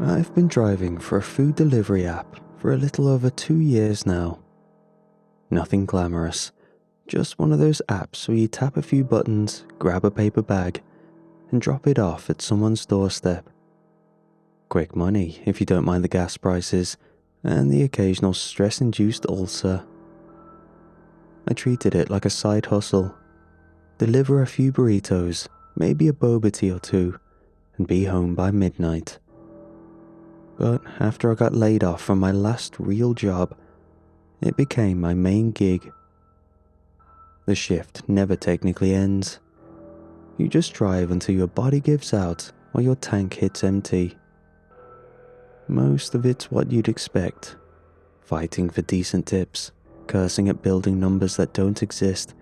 I've been driving for a food delivery app for a little over 2 years now. Nothing glamorous, just one of those apps where you tap a few buttons, grab a paper bag, and drop it off at someone's doorstep. Quick money if you don't mind the gas prices, and the occasional stress-induced ulcer. I treated it like a side hustle. Deliver a few burritos, maybe a boba tea or two, and be home by midnight. But after I got laid off from my last real job, it became my main gig. The shift never technically ends. You just drive until your body gives out or your tank hits empty. Most of it's what you'd expect. Fighting for decent tips, cursing at building numbers that don't exist,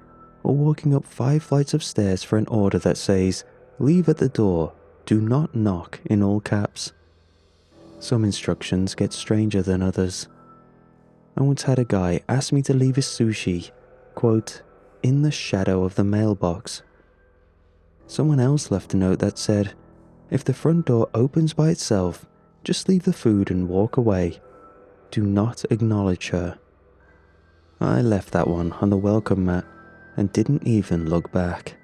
or walking up 5 flights of stairs for an order that says, "Leave at the door, do not knock," in all caps. Some instructions get stranger than others. I once had a guy ask me to leave his sushi, quote, "in the shadow of the mailbox." Someone else left a note that said, "If the front door opens by itself, just leave the food and walk away. Do not acknowledge her." I left that one on the welcome mat and didn't even look back.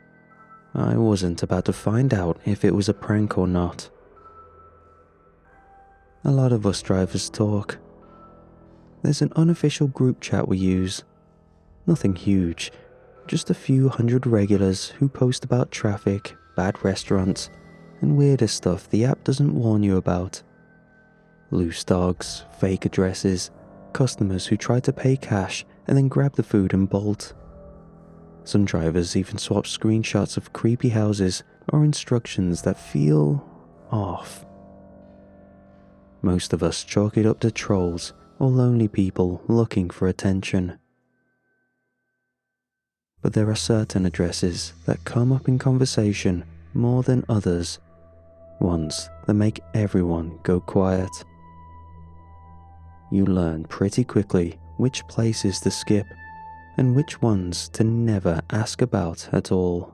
I wasn't about to find out if it was a prank or not. A lot of us drivers talk. There's an unofficial group chat we use. Nothing huge, just a few hundred regulars who post about traffic, bad restaurants, and weirder stuff the app doesn't warn you about. Loose dogs, fake addresses, customers who try to pay cash and then grab the food and bolt. Some drivers even swap screenshots of creepy houses or instructions that feel off. Most of us chalk it up to trolls or lonely people looking for attention. But there are certain addresses that come up in conversation more than others, ones that make everyone go quiet. You learn pretty quickly which places to skip and which ones to never ask about at all.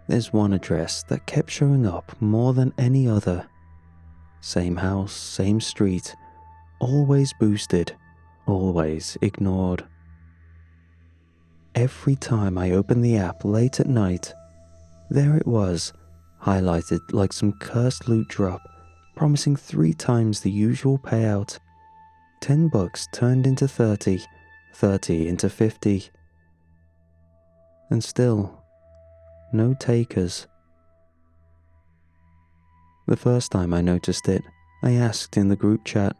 There's one address that kept showing up more than any other. Same house, same street, always boosted, always ignored. Every time I opened the app late at night, there it was, highlighted like some cursed loot drop, promising 3 times the usual payout. $10 turned into 30, 30 into 50. And still, no takers. The first time I noticed it, I asked in the group chat.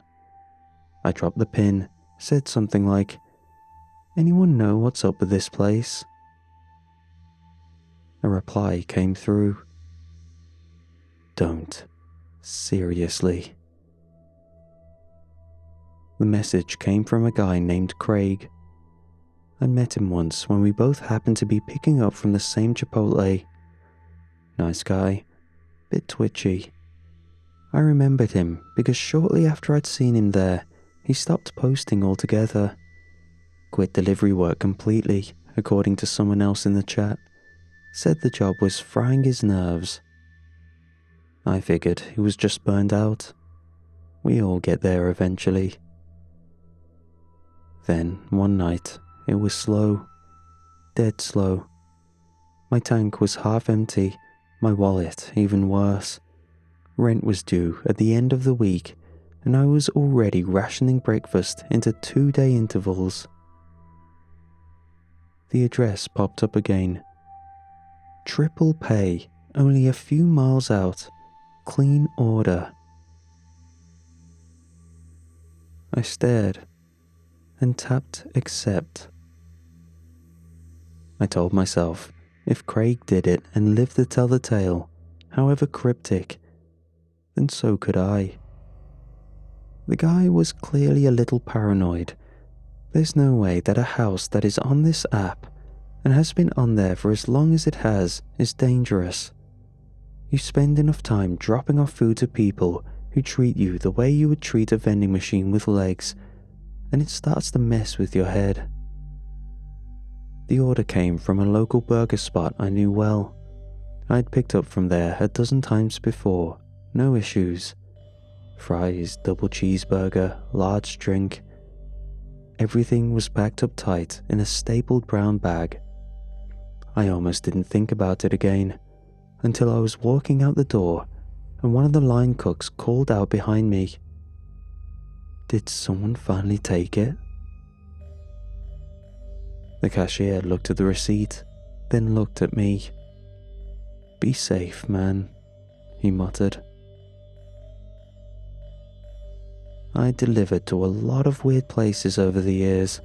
I dropped the pin, said something like, "Anyone know what's up with this place?" A reply came through. "Don't. Seriously." The message came from a guy named Craig. I met him once when we both happened to be picking up from the same Chipotle. Nice guy, bit twitchy. I remembered him because shortly after I'd seen him there, he stopped posting altogether. Quit delivery work completely, according to someone else in the chat. Said the job was frying his nerves. I figured he was just burned out. We all get there eventually. Then, one night, it was slow. Dead slow. My tank was half empty, my wallet even worse. Rent was due at the end of the week, and I was already rationing breakfast into 2-day intervals. The address popped up again. Triple pay, only a few miles out. Clean order. I stared and tapped accept. I told myself, if Craig did it and lived to tell the tale, however cryptic, then so could I. The guy was clearly a little paranoid. There's no way that a house that is on this app and has been on there for as long as it has is dangerous. You spend enough time dropping off food to people who treat you the way you would treat a vending machine with legs, and it starts to mess with your head. The order came from a local burger spot I knew well. I'd picked up from there a dozen times before, no issues. Fries, double cheeseburger, large drink. Everything was packed up tight in a stapled brown bag. I almost didn't think about it again until I was walking out the door and one of the line cooks called out behind me. Did someone finally take it? The cashier looked at the receipt, then looked at me. Be safe, man, he muttered. I delivered to a lot of weird places over the years.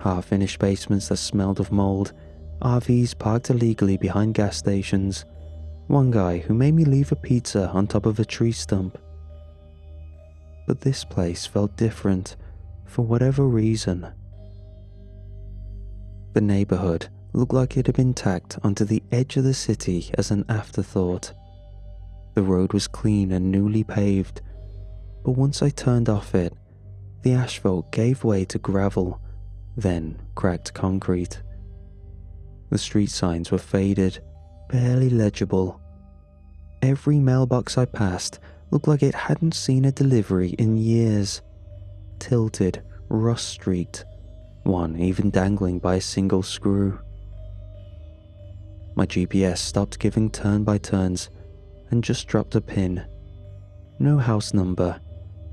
Half-finished basements that smelled of mold, RVs parked illegally behind gas stations, one guy who made me leave a pizza on top of a tree stump. But this place felt different, for whatever reason. The neighborhood looked like it had been tacked onto the edge of the city as an afterthought. The road was clean and newly paved, but once I turned off it, the asphalt gave way to gravel, then cracked concrete. The street signs were faded, barely legible. Every mailbox I passed looked like it hadn't seen a delivery in years. Tilted, rust-streaked, one even dangling by a single screw. My GPS stopped giving turn-by-turns and just dropped a pin. No house number,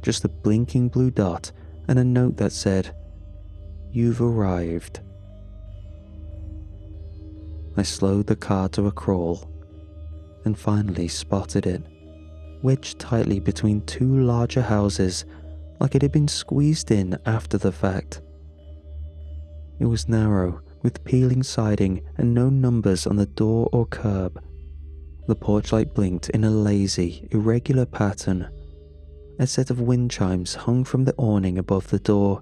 just a blinking blue dot and a note that said, "You've arrived." I slowed the car to a crawl and finally spotted it, wedged tightly between two larger houses like it had been squeezed in after the fact. It was narrow, with peeling siding and no numbers on the door or curb. The porch light blinked in a lazy, irregular pattern. A set of wind chimes hung from the awning above the door,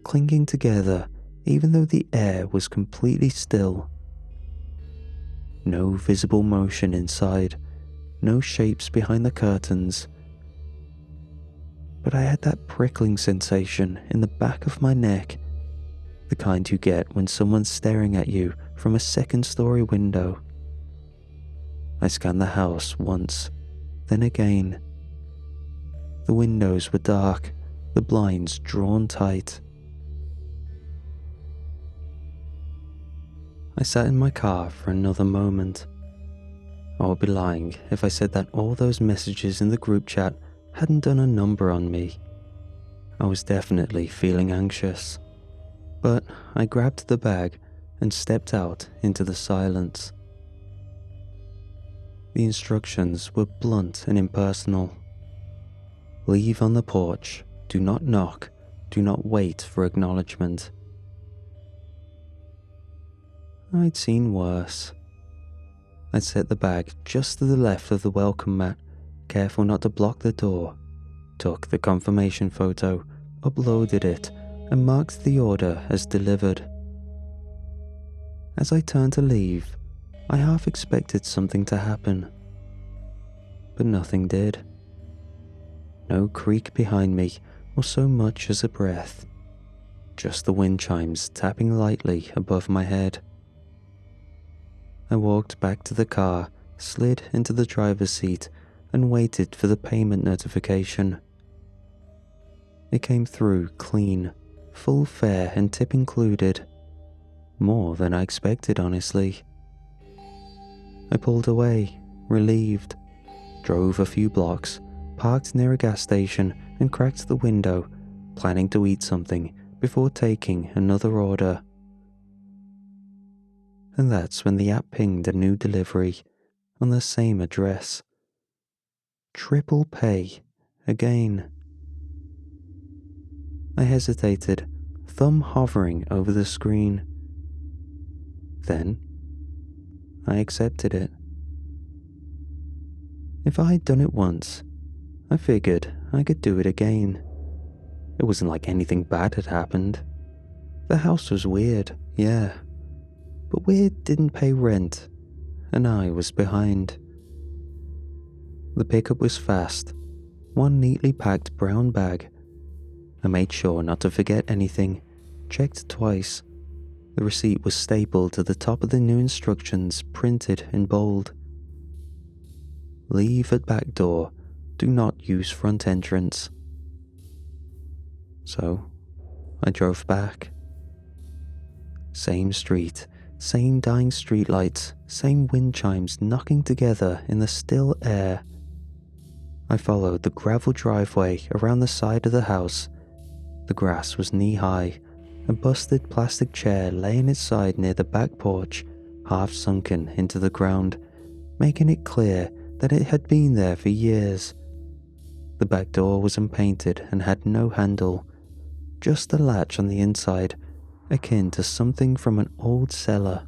clinking together even though the air was completely still. No visible motion inside, no shapes behind the curtains. But I had that prickling sensation in the back of my neck, the kind you get when someone's staring at you from a second-story window. I scanned the house once, then again. The windows were dark, the blinds drawn tight. I sat in my car for another moment. I would be lying if I said that all those messages in the group chat hadn't done a number on me. I was definitely feeling anxious, but I grabbed the bag and stepped out into the silence. The instructions were blunt and impersonal. Leave on the porch, do not knock, do not wait for acknowledgement. I'd seen worse. I'd set the bag just to the left of the welcome mat, careful not to block the door, took the confirmation photo, uploaded it, and marked the order as delivered. As I turned to leave, I half expected something to happen, but nothing did. No creak behind me or so much as a breath, just the wind chimes tapping lightly above my head. I walked back to the car, slid into the driver's seat, and waited for the payment notification. It came through clean, full fare and tip included. More than I expected, honestly. I pulled away, relieved, drove a few blocks, parked near a gas station and cracked the window, planning to eat something before taking another order. And that's when the app pinged a new delivery on the same address. Triple pay again. I hesitated, thumb hovering over the screen. Then I accepted it. If I'd done it once, I figured I could do it again. It wasn't like anything bad had happened. The house was weird, yeah, but weird didn't pay rent, and I was behind. The pickup was fast, one neatly packed brown bag. I made sure not to forget anything, checked twice. The receipt was stapled to the top of the new instructions, printed in bold. Leave at back door, "Do not use front entrance." So, I drove back. Same street, same dying streetlights, same wind chimes knocking together in the still air. I followed the gravel driveway around the side of the house. The grass was knee-high. A busted plastic chair lay on its side near the back porch, half sunken into the ground, making it clear that it had been there for years. The back door was unpainted and had no handle, just a latch on the inside, akin to something from an old cellar.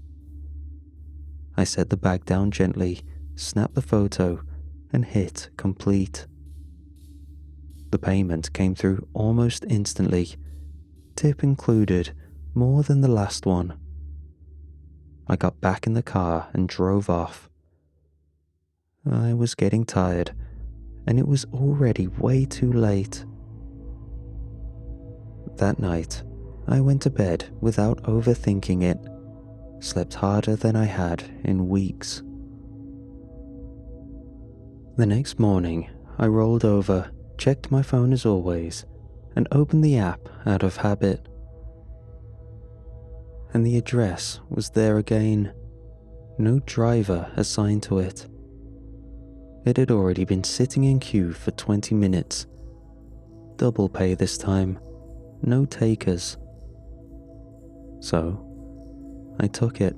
I set the bag down gently, snapped the photo, and hit complete. The payment came through almost instantly, tip included, more than the last one. I got back in the car and drove off. I was getting tired, and it was already way too late. That night, I went to bed without overthinking it, slept harder than I had in weeks. The next morning, I rolled over, checked my phone as always, and opened the app out of habit. And the address was there again, no driver assigned to it. It had already been sitting in queue for 20 minutes. Double pay this time, no takers. So, I took it.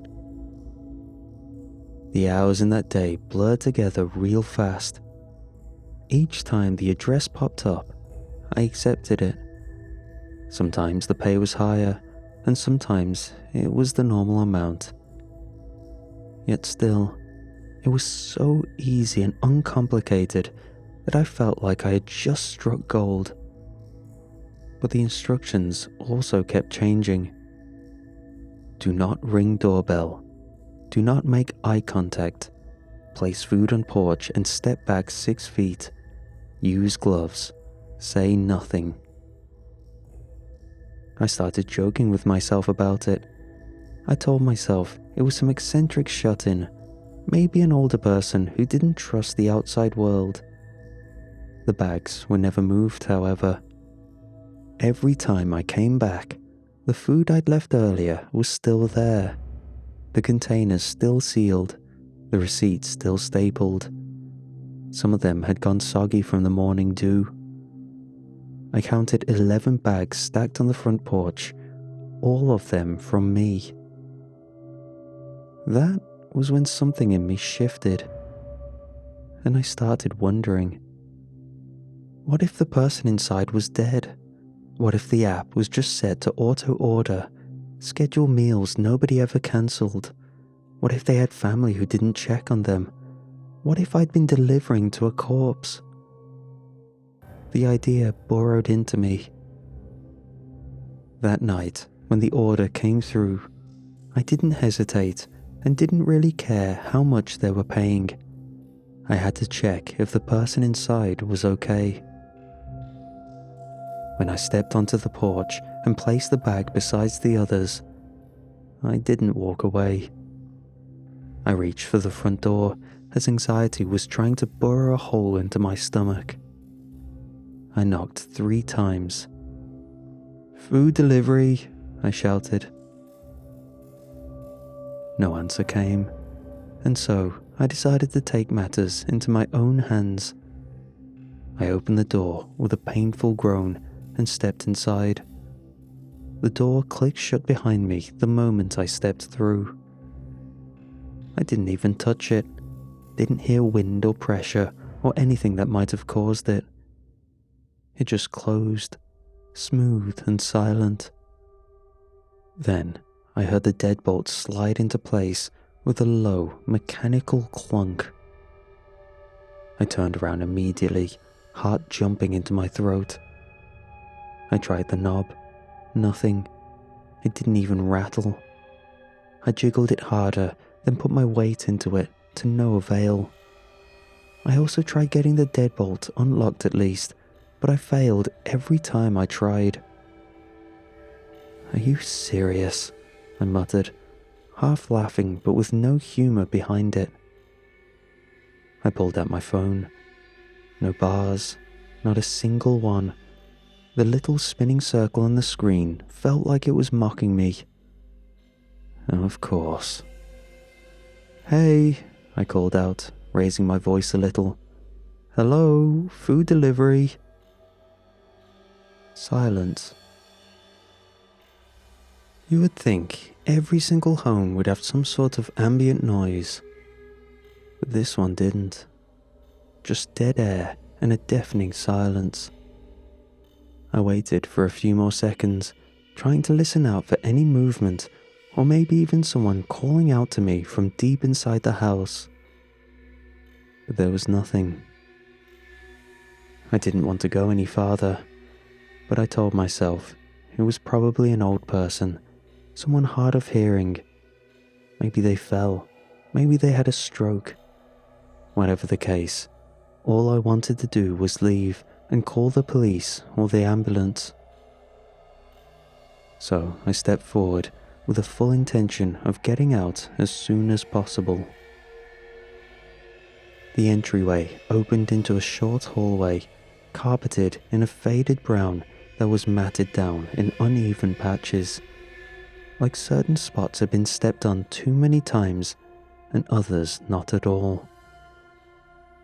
The hours in that day blurred together real fast. Each time the address popped up, I accepted it. Sometimes the pay was higher, and sometimes it was the normal amount. Yet still, it was so easy and uncomplicated that I felt like I had just struck gold. But the instructions also kept changing. Do not ring doorbell. Do not make eye contact. Place food on porch and step back 6 feet. Use gloves. Say nothing. I started joking with myself about it. I told myself it was some eccentric shut-in, maybe an older person who didn't trust the outside world. The bags were never moved, however. Every time I came back, the food I'd left earlier was still there. The containers still sealed, the receipts still stapled. Some of them had gone soggy from the morning dew. I counted 11 bags stacked on the front porch, all of them from me. That was when something in me shifted, and I started wondering, what if the person inside was dead? What if the app was just set to auto-order, schedule meals nobody ever cancelled? What if they had family who didn't check on them? What if I'd been delivering to a corpse? The idea burrowed into me. That night, when the order came through, I didn't hesitate and didn't really care how much they were paying. I had to check if the person inside was okay. When I stepped onto the porch and placed the bag beside the others, I didn't walk away. I reached for the front door as anxiety was trying to burrow a hole into my stomach. I knocked 3 times. "Food delivery," I shouted. No answer came, and so I decided to take matters into my own hands. I opened the door with a painful groan and stepped inside. The door clicked shut behind me the moment I stepped through. I didn't even touch it, didn't hear wind or pressure or anything that might have caused it. It just closed, smooth and silent. Then I heard the deadbolt slide into place with a low, mechanical clunk. I turned around immediately, heart jumping into my throat. I tried the knob. Nothing. It didn't even rattle. I jiggled it harder, then put my weight into it, to no avail. I also tried getting the deadbolt unlocked at least, but I failed every time I tried. "Are you serious?" I muttered, half laughing but with no humour behind it. I pulled out my phone. no bars, not a single one. The little spinning circle on the screen felt like it was mocking me. Of course. "Hey," I called out, raising my voice a little. "Hello, food delivery." Silence. You would think every single home would have some sort of ambient noise, but this one didn't. Just dead air and a deafening silence. I waited for a few more seconds, trying to listen out for any movement, or maybe even someone calling out to me from deep inside the house. But there was nothing. I didn't want to go any farther, but I told myself it was probably an old person, someone hard of hearing. Maybe they fell, maybe they had a stroke. Whatever the case, all I wanted to do was leave and call the police or the ambulance. So I stepped forward with the full intention of getting out as soon as possible. The entryway opened into a short hallway, carpeted in a faded brown that was matted down in uneven patches, like certain spots had been stepped on too many times and others not at all.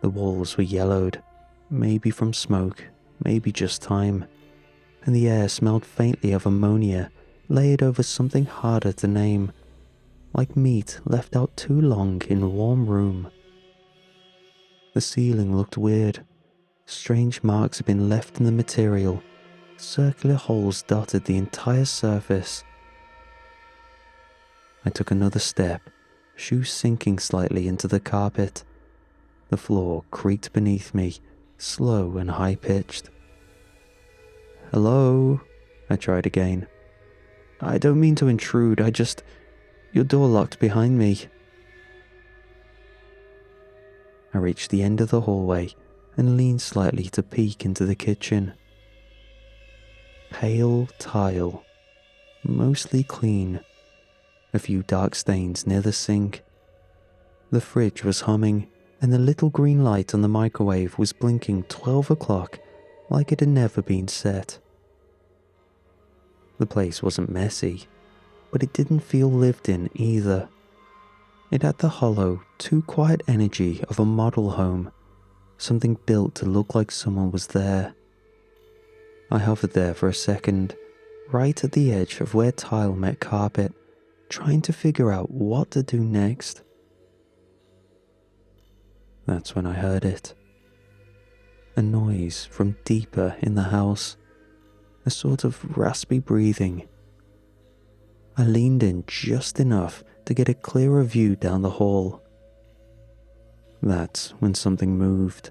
The walls were yellowed, maybe from smoke, maybe just time, and the air smelled faintly of ammonia laid over something harder to name, like meat left out too long in a warm room. The ceiling looked weird. Strange marks had been left in the material. Circular holes dotted the entire surface. I took another step, shoes sinking slightly into the carpet. The floor creaked beneath me, slow and high-pitched. "Hello?" I tried again. "I don't mean to intrude, your door locked behind me." I reached the end of the hallway and leaned slightly to peek into the kitchen. Pale tile, mostly clean, a few dark stains near the sink. The fridge was humming, and the little green light on the microwave was blinking 12 o'clock like it had never been set. The place wasn't messy, but it didn't feel lived in either. It had the hollow, too quiet energy of a model home, something built to look like someone was there. I hovered there for a second, right at the edge of where tile met carpet, trying to figure out what to do next. That's when I heard it. A noise from deeper in the house, a sort of raspy breathing. I leaned in just enough to get a clearer view down the hall. That's when something moved.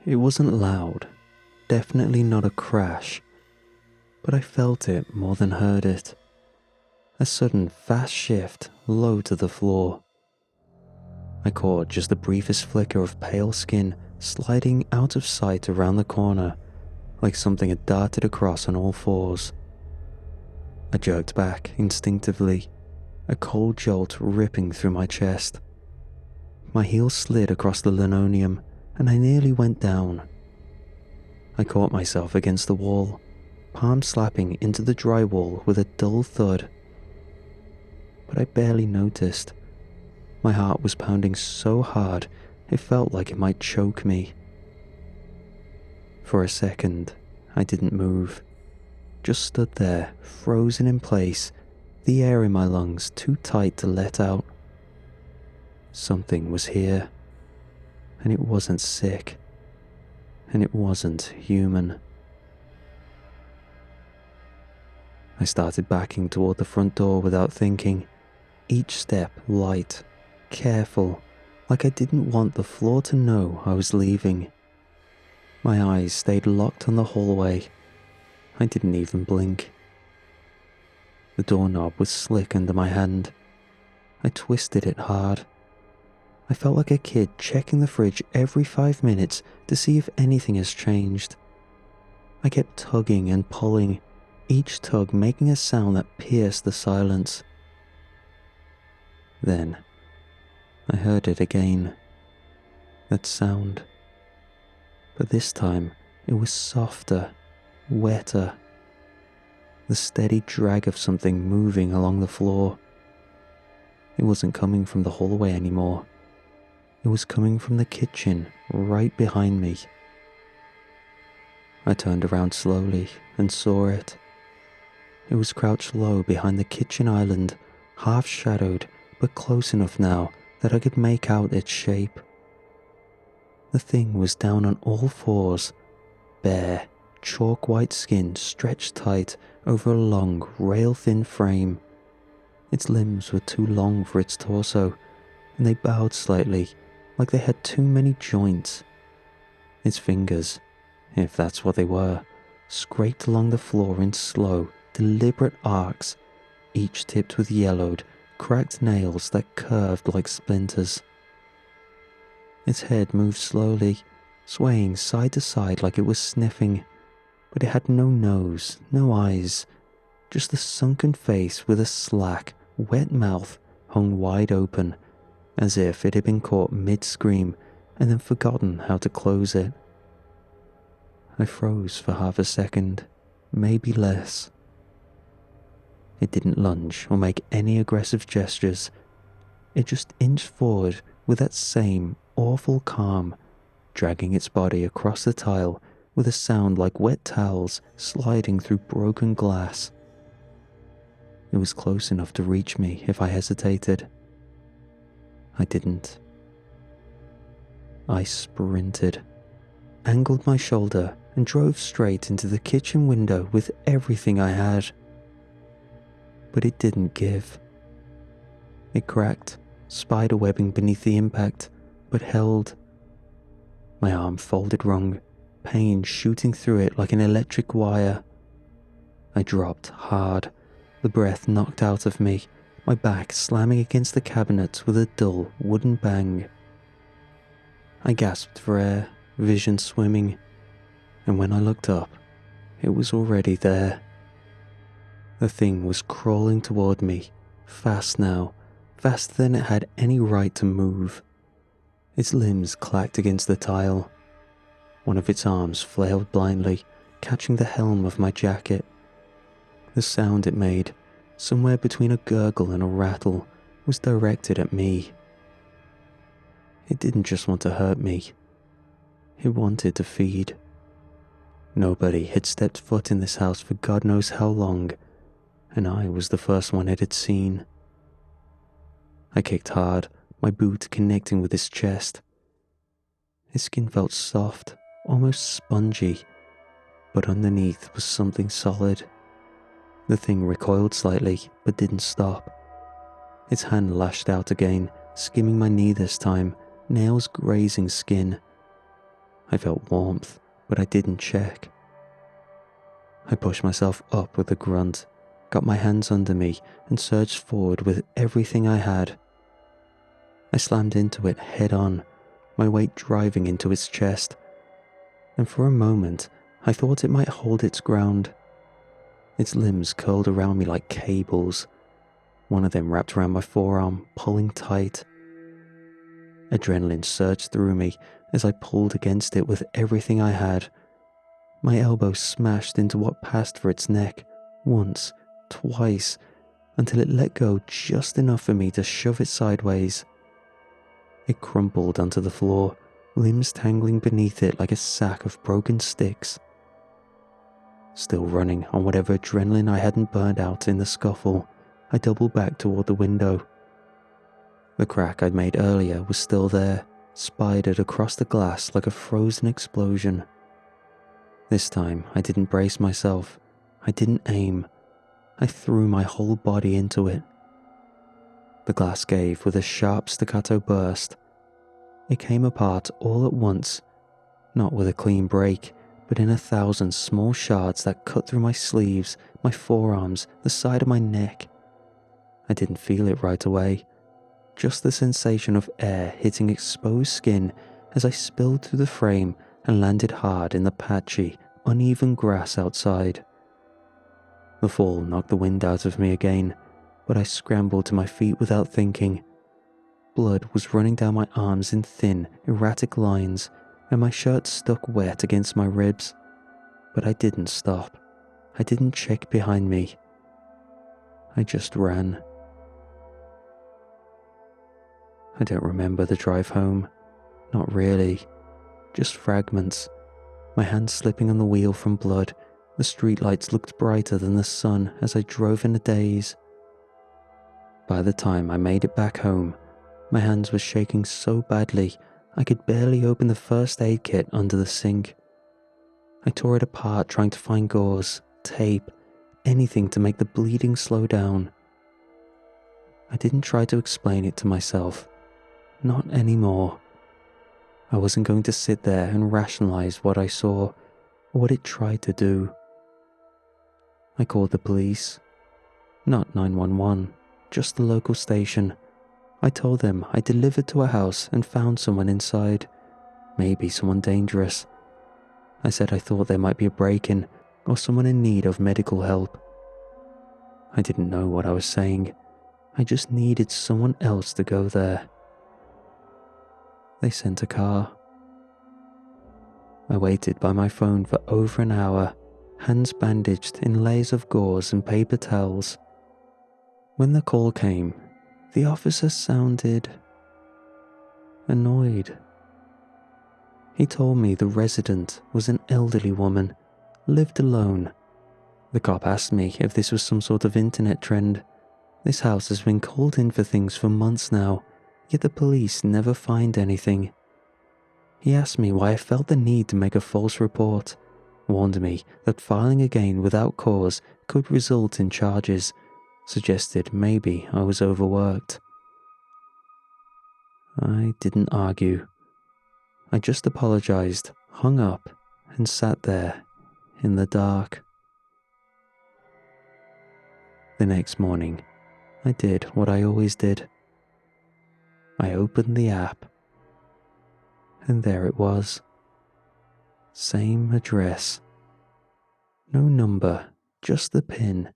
It wasn't loud, definitely not a crash, but I felt it more than heard it. A sudden fast shift low to the floor. I caught just the briefest flicker of pale skin sliding out of sight around the corner, like something had darted across on all fours. I jerked back instinctively, a cold jolt ripping through my chest. My heel slid across the linoleum, and I nearly went down. I caught myself against the wall, palm slapping into the drywall with a dull thud. But I barely noticed. My heart was pounding so hard it felt like it might choke me. For a second, I didn't move, just stood there, frozen in place, the air in my lungs too tight to let out. Something was here, and it wasn't sick, and it wasn't human. I started backing toward the front door without thinking, each step light, careful, like I didn't want the floor to know I was leaving. My eyes stayed locked on the hallway. I didn't even blink. The doorknob was slick under my hand. I twisted it hard. I felt like a kid checking the fridge every 5 minutes to see if anything has changed. I kept tugging and pulling, each tug making a sound that pierced the silence. Then, I heard it again. That sound, but this time it was softer, wetter. The steady drag of something moving along the floor. It wasn't coming from the hallway anymore. It was coming from the kitchen right behind me. I turned around slowly and saw it. It was crouched low behind the kitchen island, half shadowed but close enough now that I could make out its shape. The thing was down on all fours, bare, chalk white skin stretched tight over a long, rail-thin frame. Its limbs were too long for its torso, and they bowed slightly, like they had too many joints. Its fingers, if that's what they were, scraped along the floor in slow, deliberate arcs, each tipped with yellowed, cracked nails that curved like splinters. Its head moved slowly, swaying side to side like it was sniffing, but it had no nose, no eyes, just a sunken face with a slack, wet mouth hung wide open, as if it had been caught mid-scream and then forgotten how to close it. I froze for half a second, maybe less. It didn't lunge or make any aggressive gestures. It just inched forward with that same awful calm, dragging its body across the tile with a sound like wet towels sliding through broken glass. It was close enough to reach me if I hesitated. I didn't. I sprinted, angled my shoulder, and drove straight into the kitchen window with everything I had. But it didn't give. It cracked, spiderwebbing beneath the impact, but held. My arm folded wrong, pain shooting through it like an electric wire. I dropped hard, the breath knocked out of me, my back slamming against the cabinet with a dull wooden bang. I gasped for air, vision swimming, and when I looked up, it was already there. The thing was crawling toward me, fast now, faster than it had any right to move. Its limbs clacked against the tile. One of its arms flailed blindly, catching the helm of my jacket. The sound it made, somewhere between a gurgle and a rattle, was directed at me. It didn't just want to hurt me. It wanted to feed. Nobody had stepped foot in this house for God knows how long, and I was the first one it had seen. I kicked hard, my boot connecting with its chest. Its skin felt soft, almost spongy, but underneath was something solid. The thing recoiled slightly, but didn't stop. Its hand lashed out again, skimming my knee this time, nails grazing skin. I felt warmth, but I didn't check. I pushed myself up with a grunt, got my hands under me, and surged forward with everything I had. I slammed into it head on, my weight driving into its chest, and for a moment I thought it might hold its ground. Its limbs curled around me like cables, one of them wrapped around my forearm, pulling tight. Adrenaline surged through me as I pulled against it with everything I had. My elbow smashed into what passed for its neck, once, twice, until it let go just enough for me to shove it sideways. It crumpled onto the floor, limbs tangling beneath it like a sack of broken sticks. Still running on whatever adrenaline I hadn't burned out in the scuffle, I doubled back toward the window. The crack I'd made earlier was still there, spidered across the glass like a frozen explosion. This time I didn't brace myself, I didn't aim, I threw my whole body into it. The glass gave with a sharp staccato burst. It came apart all at once, not with a clean break, but in 1,000 small shards that cut through my sleeves, my forearms, the side of my neck. I didn't feel it right away, just the sensation of air hitting exposed skin as I spilled through the frame and landed hard in the patchy, uneven grass outside. The fall knocked the wind out of me again, but I scrambled to my feet without thinking. Blood was running down my arms in thin, erratic lines, and my shirt stuck wet against my ribs, but I didn't stop. I didn't check behind me. I just ran. I don't remember the drive home. Not really. Just fragments. My hands slipping on the wheel from blood. The streetlights looked brighter than the sun as I drove in a daze. By the time I made it back home, my hands were shaking so badly I could barely open the first aid kit under the sink. I tore it apart trying to find gauze, tape, anything to make the bleeding slow down. I didn't try to explain it to myself. Not anymore. I wasn't going to sit there and rationalize what I saw or what it tried to do. I called the police. Not 911, just the local station. I told them I delivered to a house and found someone inside. Maybe someone dangerous. I said I thought there might be a break-in or someone in need of medical help. I didn't know what I was saying. I just needed someone else to go there. They sent a car. I waited by my phone for over an hour, hands bandaged in layers of gauze and paper towels. When the call came, the officer sounded annoyed. He told me the resident was an elderly woman, lived alone. The cop asked me if this was some sort of internet trend. This house has been called in for things for months now, yet the police never find anything. He asked me why I felt the need to make a false report, warned me that filing again without cause could result in charges, suggested maybe I was overworked. I didn't argue. I just apologized, hung up, and sat there in the dark. The next morning, I did what I always did. I opened the app, and there it was. Same address. No number, just the pin.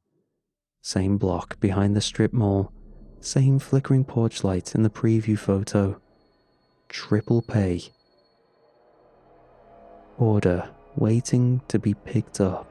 Same block behind the strip mall. Same flickering porch light in the preview photo. Triple pay. Order waiting to be picked up.